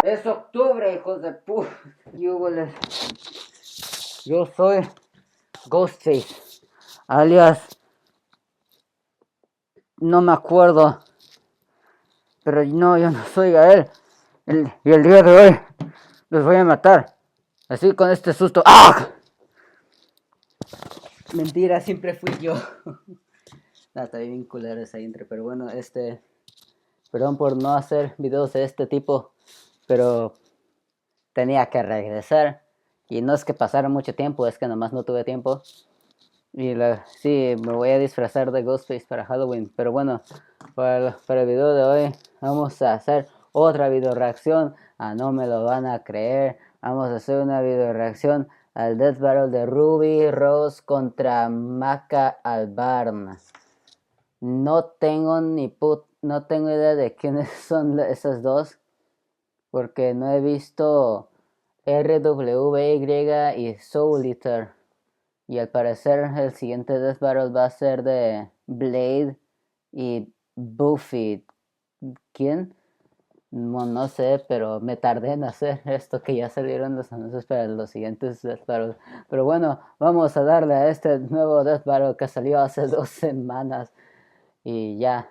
Es octubre, hijos de puta. Yo soy Ghostface, alias, no me acuerdo, pero no, yo no soy Gael. Y el día de hoy los voy a matar, así con este susto. ¡Ah! Mentira, siempre fui yo. Está bien culero esa intro, pero bueno, perdón por no hacer videos de este tipo, pero tenía que regresar. Y no es que pasara mucho tiempo, es que nomás no tuve tiempo. Y sí, me voy a disfrazar de Ghostface para Halloween. Pero bueno, para el video de hoy vamos a hacer otra video reacción. No me lo van a creer. Vamos a hacer una video reacción al Death Battle de Ruby Rose contra Maka Albarn. No tengo idea de quiénes son esas dos, porque no he visto RWY y Soul Eater. Y al parecer el siguiente Death Battle va a ser de Blade y Buffy. ¿Quién? No sé, pero me tardé en hacer esto, que ya salieron los anuncios para los siguientes Death Battles. Pero bueno, vamos a darle a este nuevo Death Battle que salió hace 2 semanas. Y ya.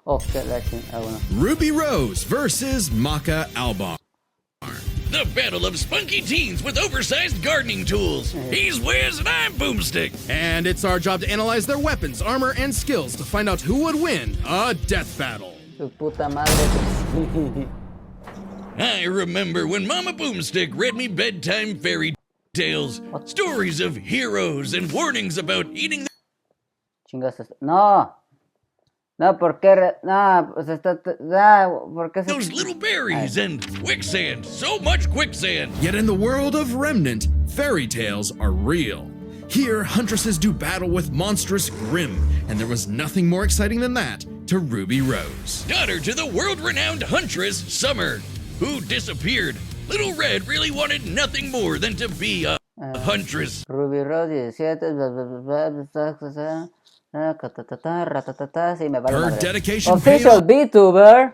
Bueno. Ruby Rose versus Maka Albarn. The battle of spunky teens with oversized gardening tools. He's Wiz and I'm Boomstick. And it's our job to analyze their weapons, armor, and skills to find out who would win a death battle. Su puta madre. I remember when Mama Boomstick read me bedtime fairy tales, stories of heroes and warnings about eating No, ¿por qué? No, pues ¿por qué those little berries and quicksand, so much quicksand. Yet in the world of Remnant, fairy tales are real. Here, huntresses do battle with monstrous Grimm, and there was nothing more exciting than that to Ruby Rose. Daughter to the world-renowned huntress, Summer, who disappeared. Little Red really wanted nothing more than to be a huntress. Ruby Rose 17, sí, me vale Her madre. dedication Official VTuber.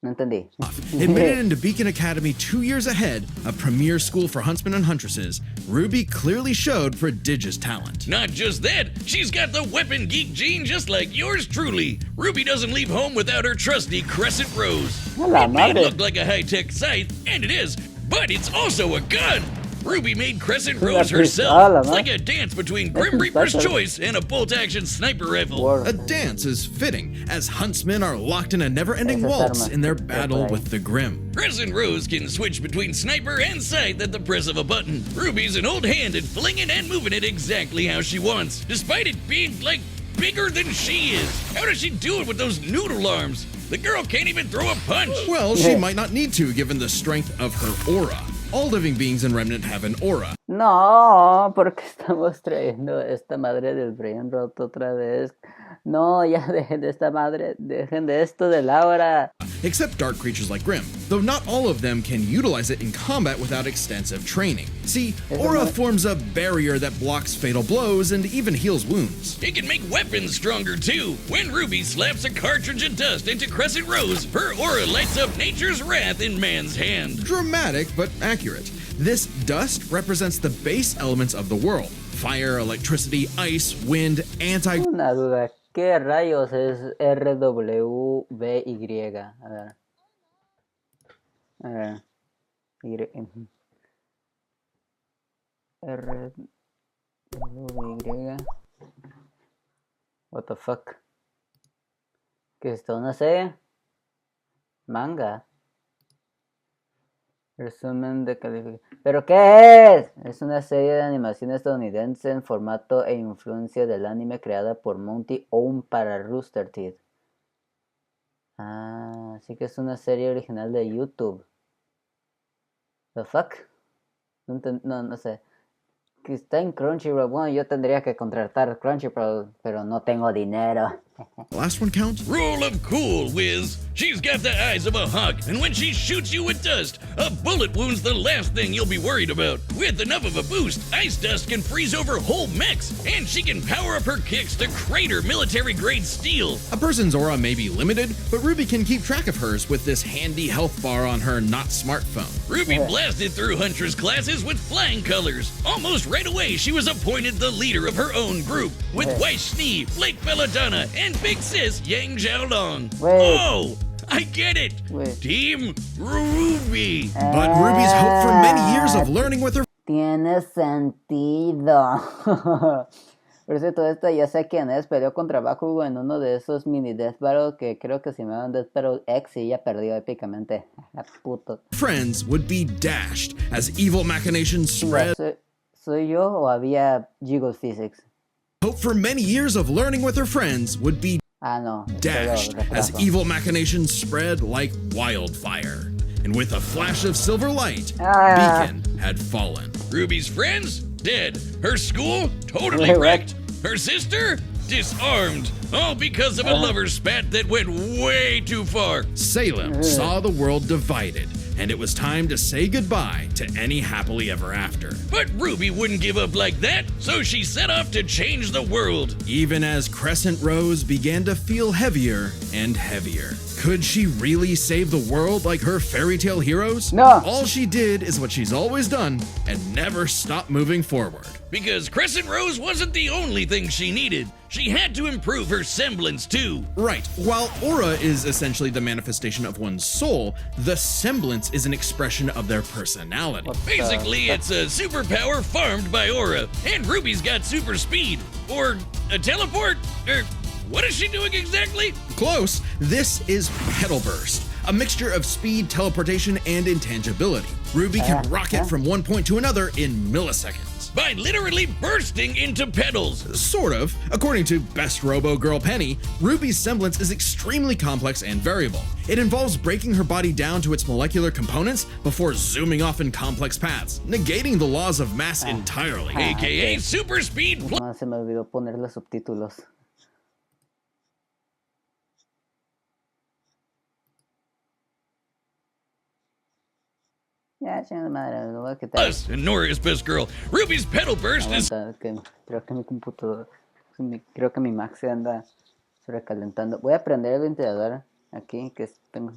No entendí. Admitted into Beacon Academy 2 years ahead, a premier school for huntsmen and huntresses, Ruby clearly showed prodigious talent. Not just that, she's got the weapon geek gene just like yours truly. Ruby doesn't leave home without her trusty Crescent Rose. It may look like a high-tech scythe, and it is, but it's also a gun. Ruby made Crescent Rose herself. It's like a dance between Grim Reaper's Choice and a bolt-action sniper rifle. A dance is fitting, as huntsmen are locked in a never-ending waltz in their battle with the Grim. Crescent Rose can switch between sniper and scythe at the press of a button. Ruby's an old hand at flinging and moving it exactly how she wants, despite it being, like, bigger than she is. How does she do it with those noodle arms? The girl can't even throw a punch. Well, she might not need to, given the strength of her aura. All living beings in Remnant have an aura. No, porque estamos trayendo esta madre del brain rot otra vez. No, ya dejen de esta madre, dejen de esto del aura. Except dark creatures like Grimm, though not all of them can utilize it in combat without extensive training. See, aura forms a barrier that blocks fatal blows and even heals wounds. It can make weapons stronger too. When Ruby slaps a cartridge of dust into Crescent Rose, her aura lights up nature's wrath in man's hand. Dramatic, but accurate. This dust represents the base elements of the world. Fire, electricity, ice, wind, Una duda, ¿qué rayos es RWBY? A ver. RWY. What the fuck? ¿Qué es esto? ¿Una serie? Manga. Resumen de calificación. ¿Pero qué es? Es una serie de animación estadounidense en formato e influencia del anime creada por Monty Oum para Rooster Teeth. Así que es una serie original de YouTube. ¿The fuck? No sé. Que está en Crunchyroll. Bueno, yo tendría que contratar Crunchyroll, pero no tengo dinero. The last one count? Rule of cool, Wiz. She's got the eyes of a hawk, and when she shoots you with dust, a bullet wound's the last thing you'll be worried about. With enough of a boost, ice dust can freeze over whole mechs, and she can power up her kicks to crater military-grade steel. A person's aura may be limited, but Ruby can keep track of hers with this handy health bar on her not smartphone. Ruby blasted through Huntress classes with flying colors. Almost right away, she was appointed the leader of her own group, with Weiss Schnee, Blake Belladonna, and Big Sis Yang Xiaolong. Oh! I get it! Team Ruby! But Ruby's hoped for many years of learning with her... Tiene sentido. Por cierto, esta ya sé quién es. Peleó contra Bakugo en uno de esos mini Death Battle que creo que se llamaban Death Battle X y ella perdió épicamente. La puto. Friends would be dashed as evil machinations spread. ¿Soy yo o había Jiggle Physics? Hope for many years of learning with her friends would be dashed as evil machinations spread like wildfire. And with a flash of silver light, Beacon had fallen. Ruby's friends? Dead. Her school? Totally wrecked. Her sister? Disarmed. All because of a lover's spat that went way too far. Salem saw the world divided, and it was time to say goodbye to any happily ever after. But Ruby wouldn't give up like that, so she set off to change the world. Even as Crescent Rose began to feel heavier and heavier. Could she really save the world like her fairy tale heroes? No. All she did is what she's always done and never stopped moving forward. Because Crescent Rose wasn't the only thing she needed. She had to improve her semblance too. Right. While aura is essentially the manifestation of one's soul, the semblance is an expression of their personality. Basically, it's a superpower farmed by aura. And Ruby's got super speed. Or a teleport? Or what is she doing exactly? Close. This is Petal Burst, a mixture of speed, teleportation, and intangibility. Ruby can rocket from one point to another in milliseconds. By literally bursting into petals. Sort of. According to Best Robo Girl Penny, Ruby's semblance is extremely complex and variable. It involves breaking her body down to its molecular components before zooming off in complex paths, negating the laws of mass entirely. AKA super speed. No, se me olvidó ponerle subtítulos. Ya, chingada madre, lo voy a quitar. Plus, and Nora is best girl. Ruby's petal burst is... Creo que mi computador, creo que mi Mac se anda sobrecalentando. Voy a prender el ventilador aquí, que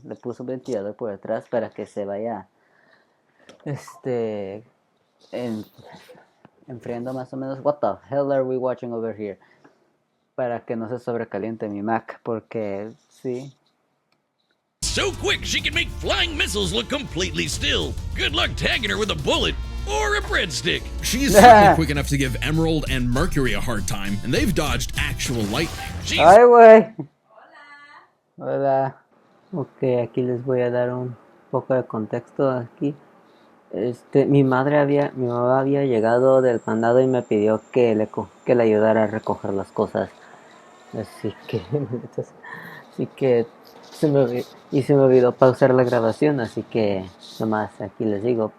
le puse un ventilador por detrás para que se vaya enfriando más o menos. What the hell are we watching over here? Para que no se sobrecaliente mi Mac, porque sí. So quick she can make flying missiles look completely still. Good luck tagging her with a bullet or a breadstick. She's certainly quick enough to give Emerald and Mercury a hard time, and they've dodged actual lightning. Ay, güey. Hola. Ok, aquí les voy a dar un poco de contexto aquí. Mi mamá había llegado del mandado y me pidió que le ayudara a recoger las cosas. Así que se me olvidó pausar la grabación, así que nomás aquí les digo,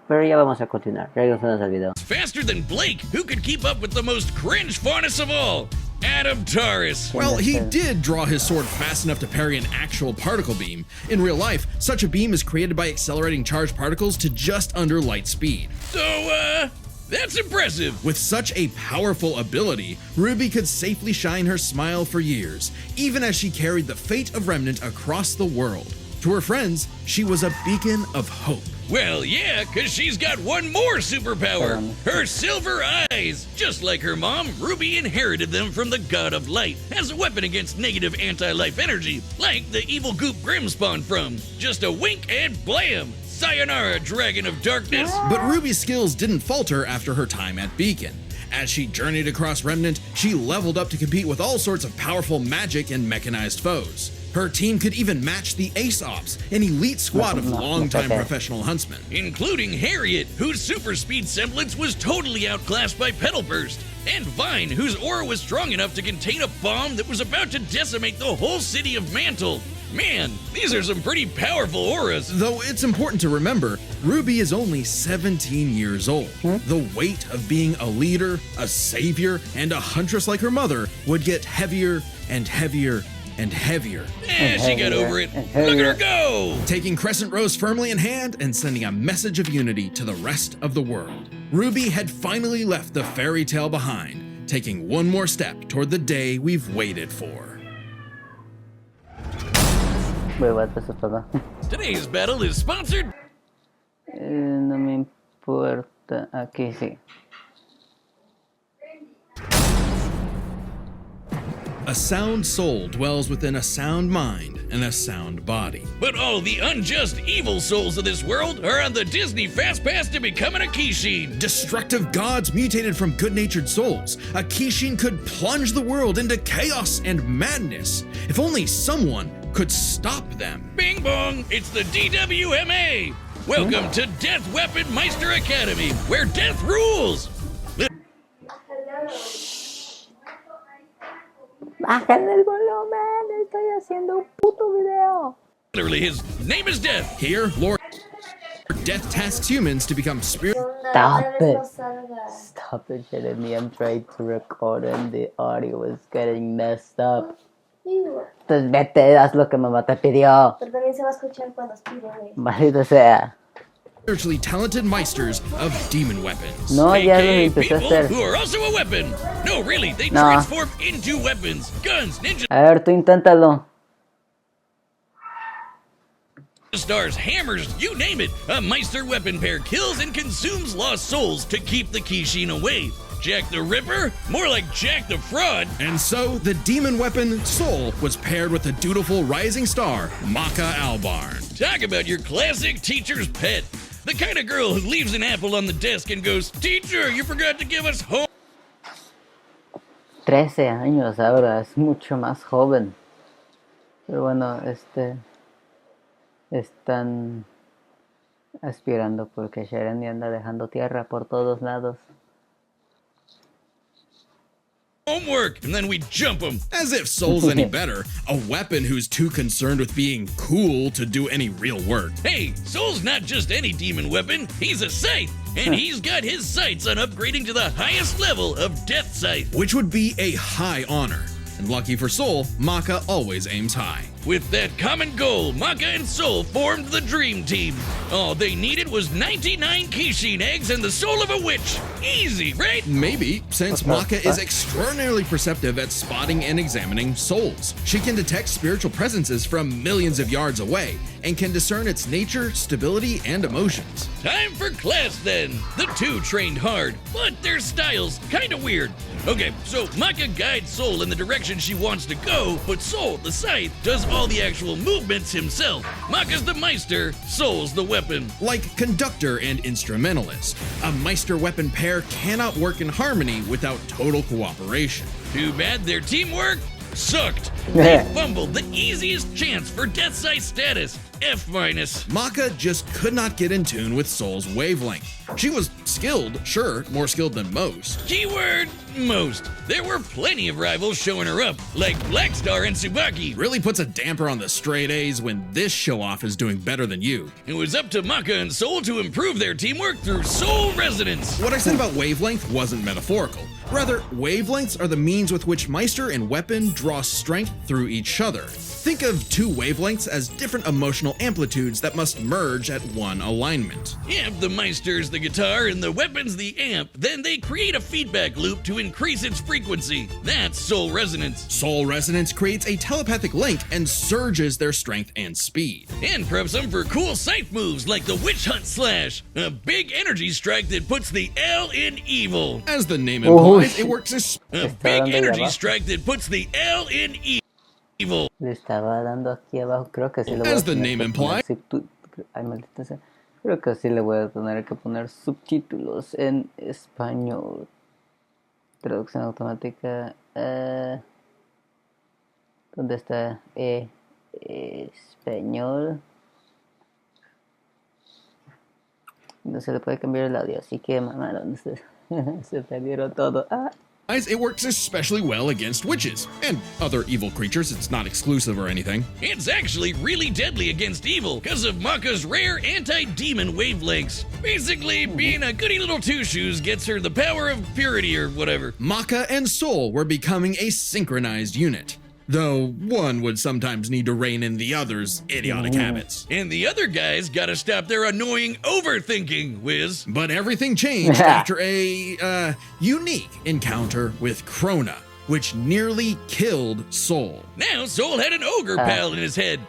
pero ya vamos a continuar. Regresamos al video. Faster than Blake, who could keep up with the most cringe faunus of all, Adam Taurus. Well, he did draw his sword fast enough to parry an actual particle beam. In real life, such a beam is created by accelerating charged particles to just under light speed. So, that's impressive. With such a powerful ability, Ruby could safely shine her smile for years, even as she carried the fate of Remnant across the world. To her friends, she was a beacon of hope. Well, yeah, because she's got one more superpower. Her silver eyes. Just like her mom, Ruby inherited them from the God of Light as a weapon against negative anti-life energy, like the evil goop Grim spawned from. Just a wink and blam! Sayonara, Dragon of Darkness! But Ruby's skills didn't falter after her time at Beacon. As she journeyed across Remnant, she leveled up to compete with all sorts of powerful magic and mechanized foes. Her team could even match the Ace Ops, an elite squad of longtime professional huntsmen. Including Harriet, whose super speed semblance was totally outclassed by Petal Burst, and Vine, whose aura was strong enough to contain a bomb that was about to decimate the whole city of Mantle. Man, these are some pretty powerful auras. Though it's important to remember, Ruby is only 17 years old. The weight of being a leader, a savior, and a huntress like her mother would get heavier and heavier and heavier. She got over it. Look at her go! Taking Crescent Rose firmly in hand and sending a message of unity to the rest of the world. Ruby had finally left the fairy tale behind, taking one more step toward the day we've waited for. Today's battle is sponsored. No me importa. Aquí sí. A sound soul dwells within a sound mind and a sound body. But all the unjust evil souls of this world are on the Disney Fast Pass to becoming a Kishin. Destructive gods mutated from good-natured souls. A Kishin could plunge the world into chaos and madness. If only someone could stop them. Bing bong, it's the DWMA. Welcome to Death Weapon Meister Academy, where death rules. Bajen el volumen, estoy haciendo un puto video. Literally, his name is Death. Here, Lord Death tasks humans to become spirit. Stop it. Stop it, Jeremy. I'm trying to record and the audio is getting messed up. Entonces vete, haz lo que mamá te pidió. Pero también se va a escuchar cuando aspire, güey. Maldita sea. Spiritually talented meisters of demon weapons. No, ya lo AKA empecé a people hacer. who are also a weapon. No, really, they No. transform into weapons, guns, ninja A ver, tú inténtalo. stars, hammers, you name it. A Meister weapon pair kills and consumes lost souls to keep the Kishin away. Jack the Ripper? More like Jack the Fraud. And so, the demon weapon Soul was paired with the dutiful rising star, Maka Albarn. Talk about your classic teacher's pet. The kind of girl who leaves an apple on the desk and goes, "Teacher, you forgot to give us home." 13 años ahora, es mucho más joven. Pero bueno, están aspirando porque Sharon anda dejando tierra por todos lados. Homework, and then we jump them. As if Soul's any better, a weapon who's too concerned with being cool to do any real work. Hey, Soul's not just any demon weapon, he's a scythe, and he's got his sights on upgrading to the highest level of Death Scythe. Which would be a high honor. And lucky for Soul, Maka always aims high. With that common goal, Maka and Soul formed the Dream Team. All they needed was 99 Kishin eggs and the soul of a witch. Easy, right? Maybe, since Maka is extraordinarily perceptive at spotting and examining souls. She can detect spiritual presences from millions of yards away, and can discern its nature, stability, and emotions. Time for class then. The two trained hard, but their styles kinda weird. Okay, so Maka guides Soul in the direction she wants to go, but Soul, the scythe, does all the actual movements himself. Maka's the Meister, Soul's the weapon. Like conductor and instrumentalist, a Meister weapon pair cannot work in harmony without total cooperation. Too bad their teamwork sucked. They fumbled the easiest chance for Death Scythe status. F-. Maka just could not get in tune with Soul's wavelength. She was skilled, sure, more skilled than most. Keyword, most. There were plenty of rivals showing her up, like Blackstar and Tsubaki. Really puts a damper on the straight A's when this show-off is doing better than you. It was up to Maka and Soul to improve their teamwork through soul resonance. What I said about wavelength wasn't metaphorical. Rather, wavelengths are the means with which Meister and weapon draw strength through each other. Think of two wavelengths as different emotional amplitudes that must merge at one alignment. If the Meister's the guitar and the weapon's the amp, then they create a feedback loop to increase its frequency. That's soul resonance. Soul resonance creates a telepathic link and surges their strength and speed. And preps them for cool scythe moves like the Witch Hunt Slash, a big energy strike that puts the L in evil. As the name implies, it works A big energy strike that puts the L in evil. Le estaba dando aquí abajo, creo que sí le voy a As the tener name que implies. poner Ay, maldita sea. Creo que sí le voy a tener que poner subtítulos en español. Traducción automática. ¿Dónde está? Español. No se le puede cambiar el audio, así que mamá, ¿dónde se perdieron todo? It works especially well against witches and other evil creatures. It's not exclusive or anything. It's actually really deadly against evil because of Maka's rare anti-demon wavelengths. Basically, being a goody little two-shoes gets her the power of purity or whatever. Maka and Soul were becoming a synchronized unit, though one would sometimes need to rein in the other's idiotic habits. And the other guys gotta stop their annoying overthinking, Wiz. But everything changed after a unique encounter with Krona, which nearly killed Soul. Now Soul had an ogre pal in his head,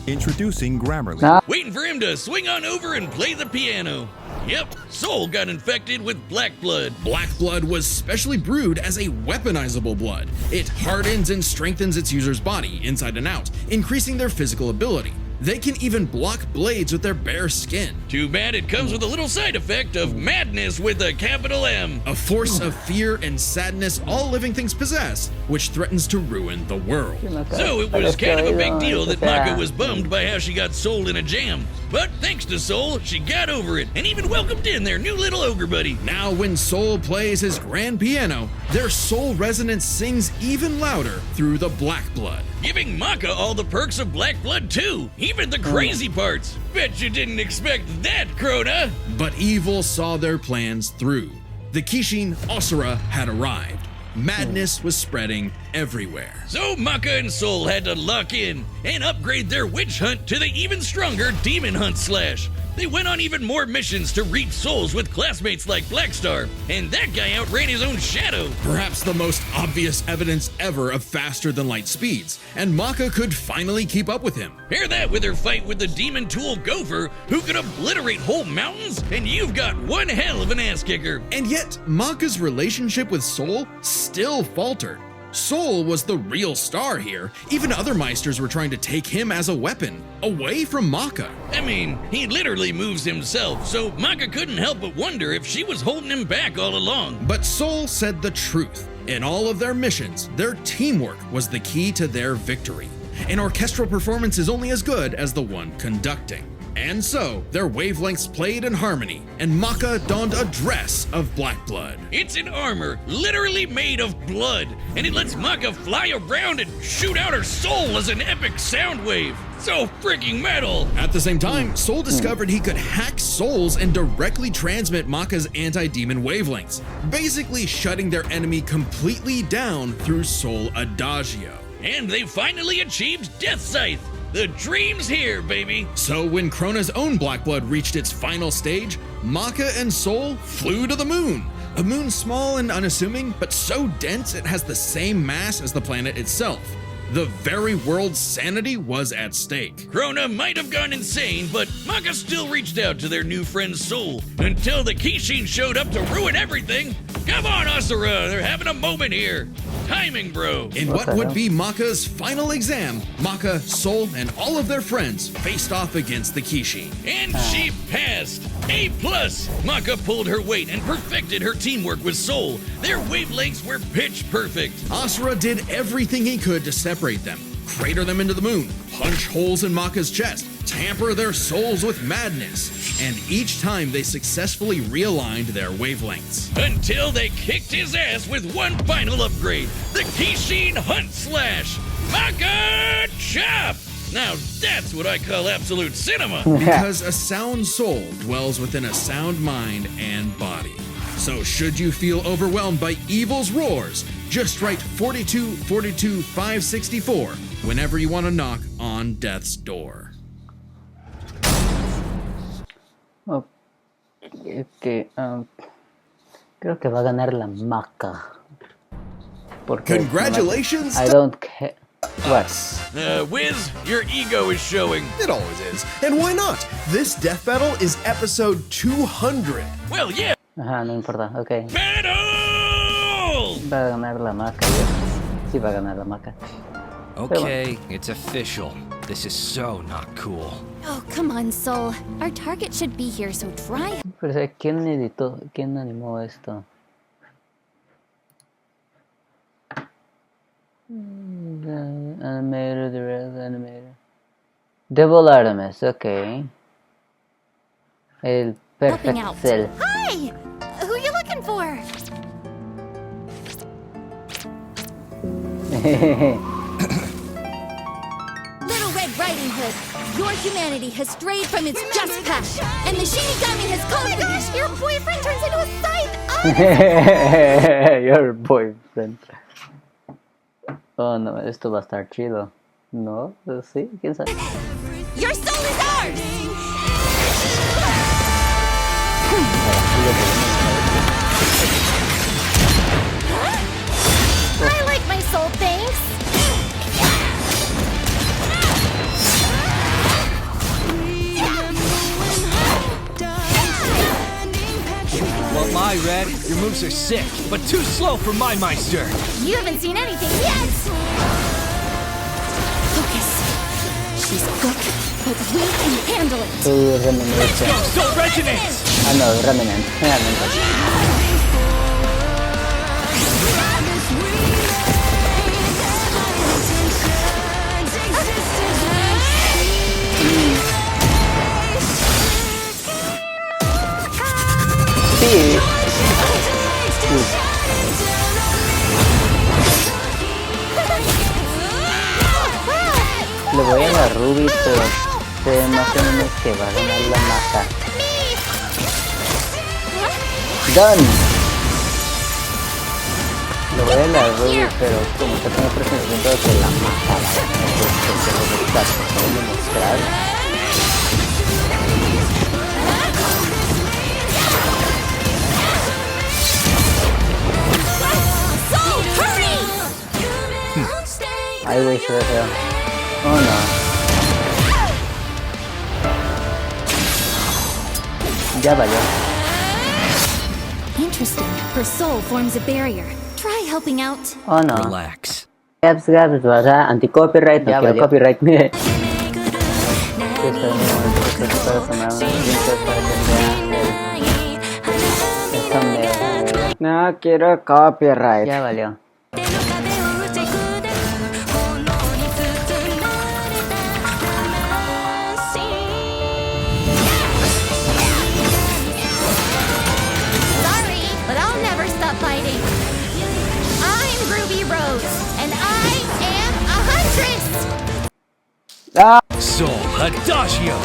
Introducing Grammarly. waiting for him to swing on over and play the piano. Yep, Soul got infected with black blood. Black blood was specially brewed as a weaponizable blood. It hardens and strengthens its user's body, inside and out, increasing their physical ability. They can even block blades with their bare skin. Too bad it comes with a little side effect of madness with a capital M. A force of fear and sadness all living things possess, which threatens to ruin the world. So it was kind of a big deal that Maka was bummed by how she got Soul in a jam. But thanks to Soul, she got over it and even welcomed in their new little ogre buddy. Now when Soul plays his grand piano, their soul resonance sings even louder through the black blood. Giving Maka all the perks of black blood too, even the crazy parts. Bet you didn't expect that, Krona. But evil saw their plans through. The Kishin Asura had arrived. Madness was spreading everywhere. So Maka and Soul had to lock in and upgrade their witch hunt to the even stronger demon hunt slash. They went on even more missions to reach souls with classmates like Blackstar, and that guy outran his own shadow. Perhaps the most obvious evidence ever of faster than light speeds, and Maka could finally keep up with him. Pair that with her fight with the demon tool Gopher, who could obliterate whole mountains, and you've got one hell of an ass kicker. And yet, Maka's relationship with Soul still faltered. Soul was the real star here. Even other Meisters were trying to take him as a weapon, away from Maka. I mean, he literally moves himself, so Maka couldn't help but wonder if she was holding him back all along. But Soul said the truth. In all of their missions, their teamwork was the key to their victory. An orchestral performance is only as good as the one conducting. And so, their wavelengths played in harmony, and Maka donned a dress of black blood. It's an armor literally made of blood, and it lets Maka fly around and shoot out her soul as an epic sound wave. So freaking metal! At the same time, Soul discovered he could hack souls and directly transmit Maka's anti-demon wavelengths, basically shutting their enemy completely down through Soul Adagio. And they finally achieved Death Scythe. The dream's here, baby! So when Krona's own black blood reached its final stage, Maka and Soul flew to the moon. A moon small and unassuming, but so dense it has the same mass as the planet itself. The very world's sanity was at stake. Krona might have gone insane, but Maka still reached out to their new friend Soul until the Kishin showed up to ruin everything. Come on, Asura, they're having a moment here. Timing, bro. In what would be Maka's final exam, Maka, Soul, and all of their friends faced off against the Kishin. And she passed. A+. Maka pulled her weight and perfected her teamwork with Soul. Their wavelengths were pitch perfect. Asura did everything he could to separate them, crater them into the moon, punch holes in Maka's chest, tamper their souls with madness, and each time they successfully realigned their wavelengths. Until they kicked his ass with one final upgrade, the Kishin Hunt Slash. Maka Chop! Now that's what I call absolute cinema. Because a sound soul dwells within a sound mind and body. So should you feel overwhelmed by evil's roars, just write 42 42 564 whenever you want to knock on death's door. Okay, creo que va a ganar la Maka. Porque Congratulations I to don't care. What? Wiz, your ego is showing. It always is. And why not? This death battle is episode 200. Well, yeah. Ajá, no importa, ok. Battle! Va a ganar la Maka, yo. Sí va a ganar la Maka. Okay, it's official. This is so not cool. Oh, come on, Soul. Our target should be here, so dry. Pero sé, ¿quién editó? ¿Quién animó esto? Animator, direct animator. Devil Artemis, ok. El Helping out. Perfect Cell. Hi! Who you looking for? Little Red Riding Hood, your humanity has strayed from its just path, and the Shinigami has called for you. Your boyfriend turns into a scythe. Your boyfriend. Oh no, esto va a estar chido. No, sí, quién sabe. Your soul is ours. I like my soul, thanks. Well, my Red, your moves are sick, but too slow for my Meister. You haven't seen anything yet. Focus. She's quick, but we can handle it. Remnant. Soul Resonance! Ah no, Remnant. Sí. Le voy a la Ruby, pero no tenemos que va a ganar la Maka. Done. Le voy a la Ruby, pero como que tengo presentimiento de que la Maka la gana, porque los resultados se pueden demostrar. Ay, güey, se ve feo. Oh, no. Ya valió. Interesting. Her soul forms a barrier. Try helping out. Oh, no. Relax. Gaps, ¿verdad? Anti-copyright, no quiero copyright. No quiero copyright. Ya valió. Fighting. I'm Ruby Rose, and I am a huntress. Ah! Soul Adagio.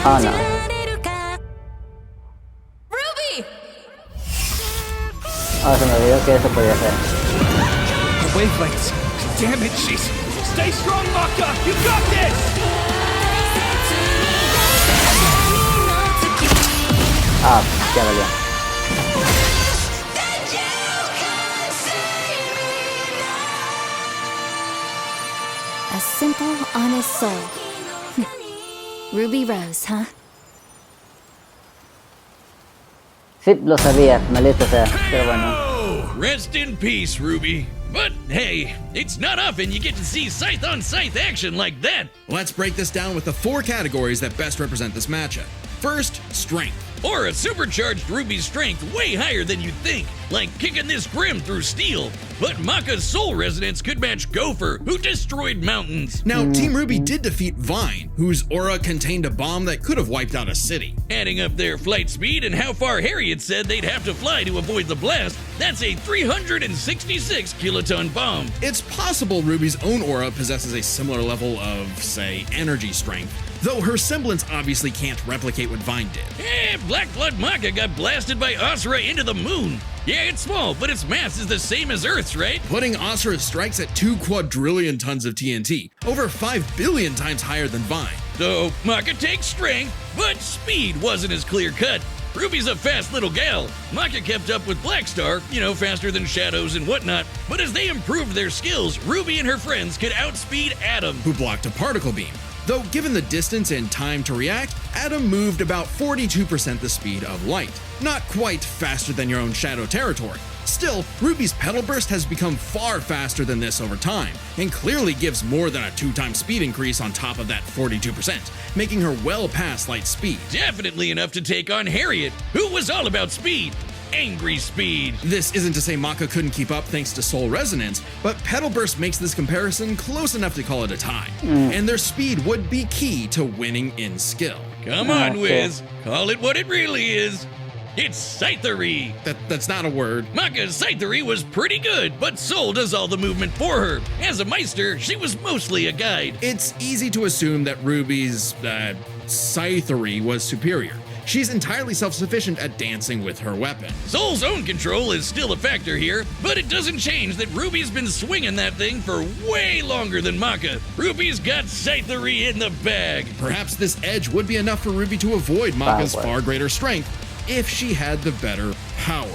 Oh no. Ruby. Oh, se me olvidó que eso podía ser. The wavelengths. Damn it, she's. Stay strong, Maka. You got this. Ah, ya valió. A simple, honest soul. Ruby Rose, huh? Sí, lo sabía, maldita sea, pero bueno. Rest in peace, Ruby. But hey, it's not often you get to see scythe-on-scythe action like that. Let's break this down with the 4 categories that best represent this matchup. First, strength. Or a supercharged Ruby's strength way higher than you'd think, like kicking this Grim through steel. But Maka's soul resonance could match Gopher, who destroyed mountains. Now, Team Ruby did defeat Vine, whose aura contained a bomb that could have wiped out a city. Adding up their flight speed and how far Harriet said they'd have to fly to avoid the blast, that's a 366 kiloton bomb. It's possible Ruby's own aura possesses a similar level of, say, energy strength, though her semblance obviously can't replicate what Vine did. Black Blood Maka got blasted by Asura into the moon. Yeah, it's small, but its mass is the same as Earth's, right? Putting Asura's strikes at 2 quadrillion tons of TNT, over 5 billion times higher than Vine. So, Maka takes strength, but speed wasn't as clear-cut. Ruby's a fast little gal. Maka kept up with Blackstar, faster than Shadows and whatnot, but as they improved their skills, Ruby and her friends could outspeed Atom, who blocked a particle beam. Though given the distance and time to react, Atom moved about 42% the speed of light. Not quite faster than your own Shadow territory. Still, Ruby's Petal Burst has become far faster than this over time, and clearly gives more than a 2-time speed increase on top of that 42%, making her well past light speed. Definitely enough to take on Harriet, who was all about speed. Angry speed. This isn't to say Maka couldn't keep up thanks to Soul Resonance, but Petal Burst makes this comparison close enough to call it a tie. And their speed would be key to winning in skill. Come on, Wiz. Call it what it really is. It's scythery. That's not a word. Maka's scythery was pretty good, but Soul does all the movement for her. As a Meister, she was mostly a guide. It's easy to assume that Ruby's, scythery was superior. She's entirely self-sufficient at dancing with her weapon. Soul's own control is still a factor here, but it doesn't change that Ruby's been swinging that thing for way longer than Maka. Ruby's got scythery in the bag. Perhaps this edge would be enough for Ruby to avoid Maka's far greater strength if she had the better powers.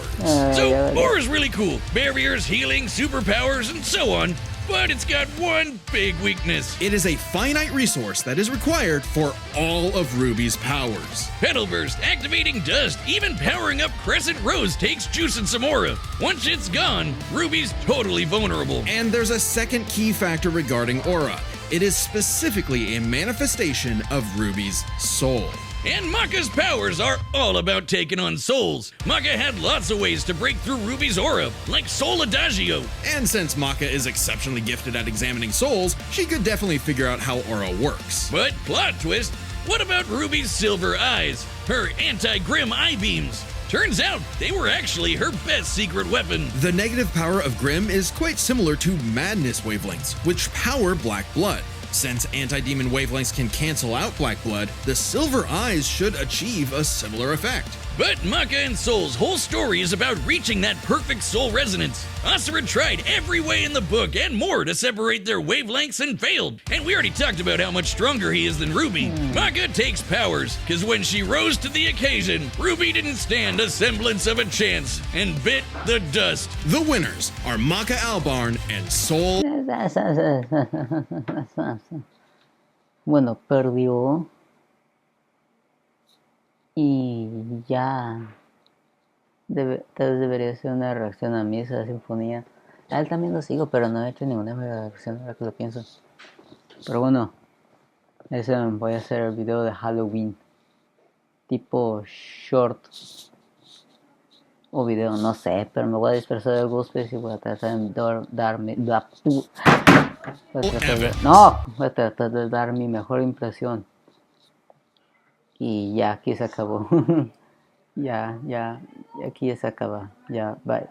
So, Aura's really cool. Barriers, healing, superpowers, and so on. But it's got one big weakness. It is a finite resource that is required for all of Ruby's powers. Petal Burst, activating Dust, even powering up Crescent Rose takes juice and some aura. Once it's gone, Ruby's totally vulnerable. And there's a second key factor regarding aura. It is specifically a manifestation of Ruby's soul. And Maka's powers are all about taking on souls. Maka had lots of ways to break through Ruby's aura, like Soul Adagio. And since Maka is exceptionally gifted at examining souls, she could definitely figure out how aura works. But plot twist, what about Ruby's silver eyes? Her anti-grim eye beams? Turns out they were actually her best secret weapon. The negative power of Grim is quite similar to Madness wavelengths, which power Black Blood. Since anti-demon wavelengths can cancel out Black Blood, the silver eyes should achieve a similar effect. But Maka and Soul's whole story is about reaching that perfect soul resonance. Asura tried every way in the book and more to separate their wavelengths and failed. And we already talked about how much stronger he is than Ruby. Maka takes powers, because when she rose to the occasion, Ruby didn't stand a semblance of a chance and bit the dust. The winners are Maka Albarn and Soul. Bueno, perdió. Y ya. Tal vez debería ser una reacción a mí esa sinfonía. A él también lo sigo, pero no he hecho ninguna reacción ahora que lo pienso. Pero bueno, ese voy a hacer el video de Halloween. Tipo short. O video, no sé, pero me voy a dispersar del Ghostface y voy a tratar de darme... voy a tratar de dar mi mejor impresión. Y ya, aquí se acabó. ya, aquí se acaba. Ya, bye.